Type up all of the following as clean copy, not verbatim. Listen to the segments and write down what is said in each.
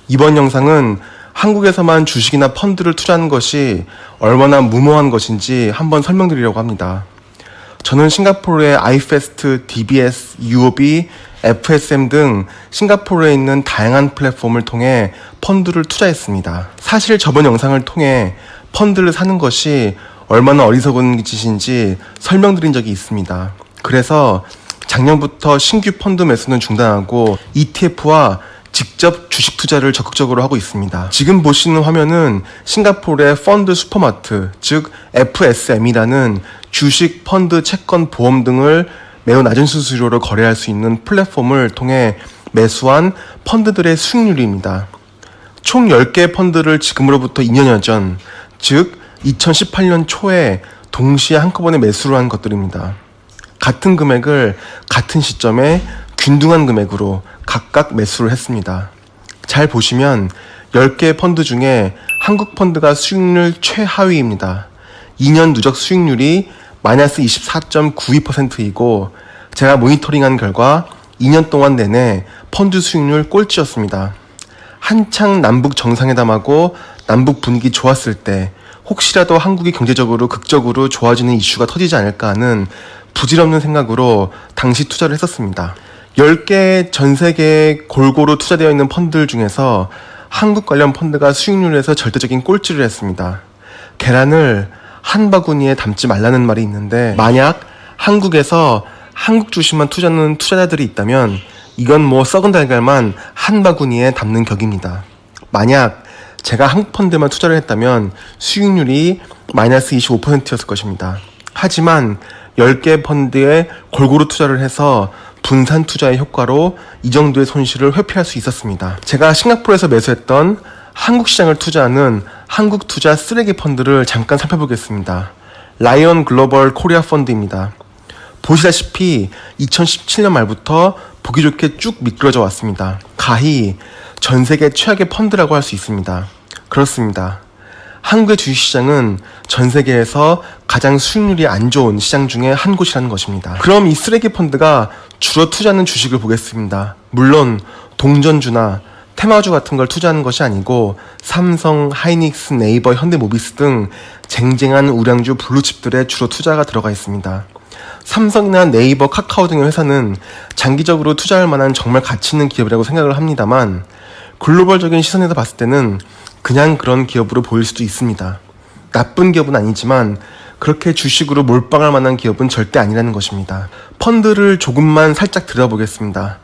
이번 영상은 한국에서만 주식이나 펀드를 투자하는 것이 얼마나 무모한 것인지 한번 설명드리려고 합니다. 저는 싱가포르의 iFast, DBS, UOB, FSM 등 싱가포르에 있는 다양한 플랫폼을 통해 펀드를 투자했습니다. 사실 저번 영상을 통해 펀드를 사는 것이 얼마나 어리석은 짓인지 설명드린 적이 있습니다. 그래서 작년부터 신규 펀드 매수는 중단하고 ETF와 직접 주식 투자를 적극적으로 하고 있습니다. 지금 보시는 화면은 싱가포르의 펀드 슈퍼마트, 즉 FSM이라는 주식, 펀드, 채권, 보험 등을 매우 낮은 수수료로 거래할 수 있는 플랫폼을 통해 매수한 펀드들의 수익률입니다. 총 10개의 펀드를 지금으로부터 2년여 전, 즉 2018년 초에 동시에 한꺼번에 매수를 한 것들입니다. 같은 금액을 같은 시점에 균등한 금액으로 각각 매수를 했습니다. 잘 보시면 10개의 펀드 중에 한국 펀드가 수익률 최하위입니다. 2년 누적 수익률이 마이너스 24.92%이고 제가 모니터링한 결과 2년 동안 내내 펀드 수익률 꼴찌였습니다. 한창 남북 정상회담하고 남북 분위기 좋았을 때 혹시라도 한국이 경제적으로 극적으로 좋아지는 이슈가 터지지 않을까 하는 부질없는 생각으로 당시 투자를 했었습니다. 10개 전 세계에 골고루 투자되어 있는 펀드들 중에서 한국 관련 펀드가 수익률에서 절대적인 꼴찌를 했습니다. 계란을 한 바구니에 담지 말라는 말이 있는데 만약 한국에서 한국 주식만 투자하는 투자자들이 있다면 이건 뭐 썩은 달걀만 한 바구니에 담는 격입니다. 만약 제가 한국 펀드만 투자를 했다면 수익률이 마이너스 25%였을 것입니다. 하지만 10개 펀드에 골고루 투자를 해서 분산 투자의 효과로 이 정도의 손실을 회피할 수 있었습니다. 제가 싱가포르에서 매수했던 한국 시장을 투자하는 한국 투자 쓰레기 펀드를 잠깐 살펴보겠습니다. 라이언 글로벌 코리아 펀드입니다. 보시다시피 2017년 말부터 보기 좋게 쭉 미끄러져 왔습니다. 가히 전 세계 최악의 펀드라고 할 수 있습니다. 그렇습니다. 한국의 주식시장은 전 세계에서 가장 수익률이 안 좋은 시장 중에 한 곳이라는 것입니다. 그럼 이 쓰레기 펀드가 주로 투자하는 주식을 보겠습니다. 물론 동전주나 테마주 같은 걸 투자하는 것이 아니고 삼성, 하이닉스, 네이버, 현대모비스 등 쟁쟁한 우량주 블루칩들에 주로 투자가 들어가 있습니다. 삼성이나 네이버, 카카오 등의 회사는 장기적으로 투자할 만한 정말 가치 있는 기업이라고 생각을 합니다만 글로벌적인 시선에서 봤을 때는 그냥 그런 기업으로 보일 수도 있습니다. 나쁜 기업은 아니지만 그렇게 주식으로 몰빵할 만한 기업은 절대 아니라는 것입니다. 펀드를 조금만 살짝 들여다보겠습니다.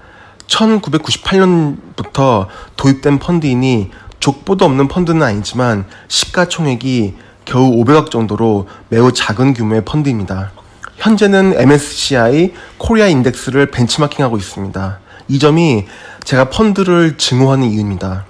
1998년부터 도입된 펀드이니 족보도 없는 펀드는 아니지만 시가총액이 겨우 500억 정도로 매우 작은 규모의 펀드입니다. 현재는 MSCI 코리아 인덱스를 벤치마킹하고 있습니다. 이 점이 제가 펀드를 증오하는 이유입니다.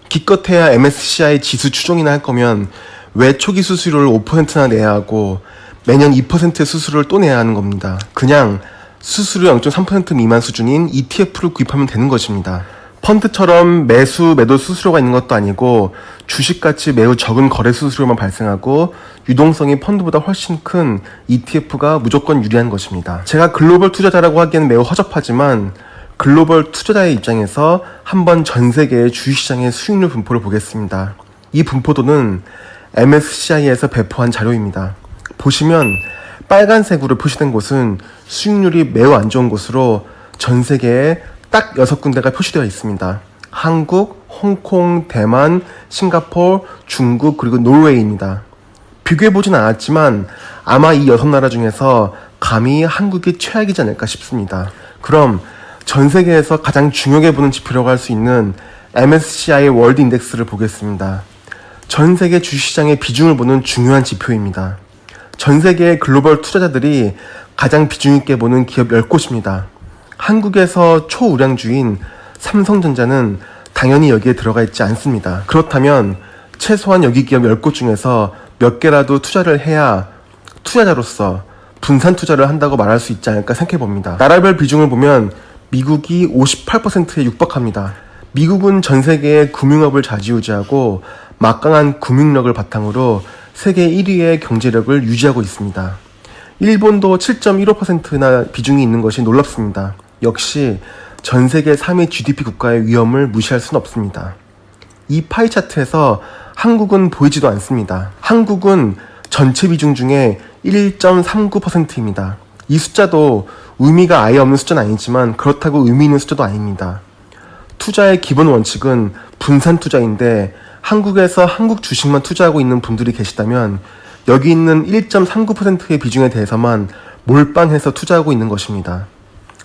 기껏해야 MSCI 지수 추종이나 할 거면 왜 초기 수수료를 5%나 내야 하고 매년 2%의 수수료를 또 내야 하는 겁니다. 그냥 수수료 0.3% 미만 수준인 ETF를 구입하면 되는 것입니다. 펀드처럼 매수, 매도 수수료가 있는 것도 아니고 주식같이 매우 적은 거래 수수료만 발생하고 유동성이 펀드보다 훨씬 큰 ETF가 무조건 유리한 것입니다. 제가 글로벌 투자자라고 하기에는 매우 허접하지만 글로벌 투자자의 입장에서 한번 전 세계의 주식시장의 수익률 분포를 보겠습니다. 이 분포도는 MSCI에서 배포한 자료입니다. 보시면 빨간색으로 표시된 곳은 수익률이 매우 안 좋은 곳으로 전 세계에 딱 6군데가 표시되어 있습니다. 한국, 홍콩, 대만, 싱가포르, 중국, 그리고 노르웨이입니다. 비교해보진 않았지만 아마 이 6나라 중에서 감히 한국이 최악이지 않을까 싶습니다. 그럼 전 세계에서 가장 중요하게 보는 지표라고 할 수 있는 MSCI 월드 인덱스를 보겠습니다. 전 세계 주식시장의 비중을 보는 중요한 지표입니다. 전 세계의 글로벌 투자자들이 가장 비중 있게 보는 기업 10곳입니다. 한국에서 초우량주인 삼성전자는 당연히 여기에 들어가 있지 않습니다. 그렇다면 최소한 여기 기업 10곳 중에서 몇 개라도 투자를 해야 투자자로서 분산 투자를 한다고 말할 수 있지 않을까 생각해 봅니다. 나라별 비중을 보면 미국이 58%에 육박합니다. 미국은 전 세계의 금융업을 좌지우지하고 막강한 금융력을 바탕으로 세계 1위의 경제력을 유지하고 있습니다. 일본도 7.15%나 비중이 있는 것이 놀랍습니다. 역시 전 세계 3위 GDP 국가의 위험을 무시할 수는 없습니다. 이 파이 차트에서 한국은 보이지도 않습니다. 한국은 전체 비중 중에 1.39%입니다. 이 숫자도 의미가 아예 없는 숫자는 아니지만 그렇다고 의미 있는 숫자도 아닙니다. 투자의 기본 원칙은 분산 투자인데 한국에서 한국 주식만 투자하고 있는 분들이 계시다면 여기 있는 1.39%의 비중에 대해서만 몰빵해서 투자하고 있는 것입니다.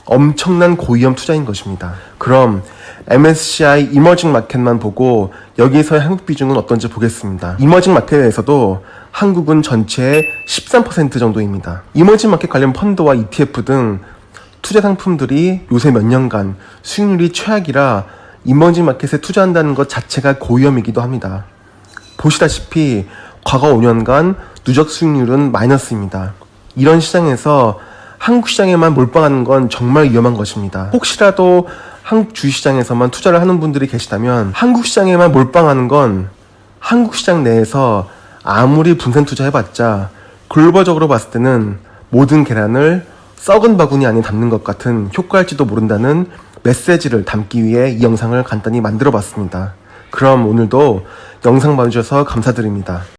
엄청난 고위험 투자인 것입니다. 그럼 MSCI 이머징 마켓만 보고 여기에서의 한국 비중은 어떤지 보겠습니다. 이머징 마켓에서도 한국은 전체의 13% 정도입니다. 이머징 마켓 관련 펀드와 ETF 등 투자 상품들이 요새 몇 년간 수익률이 최악이라 이머징 마켓에 투자한다는 것 자체가 고위험이기도 합니다. 보시다시피 과거 5년간 누적 수익률은 마이너스입니다. 이런 시장에서 한국 시장에만 몰빵하는 건 정말 위험한 것입니다. 혹시라도 한국 주식시장에서만 투자를 하는 분들이 계시다면 한국 시장에만 몰빵하는 건 한국 시장 내에서 아무리 분산 투자해봤자 글로벌적으로 봤을 때는 모든 계란을 썩은 바구니 안에 담는 것 같은 효과일지도 모른다는 메시지를 담기 위해 이 영상을 간단히 만들어 봤습니다. 그럼 오늘도 영상 봐주셔서 감사드립니다.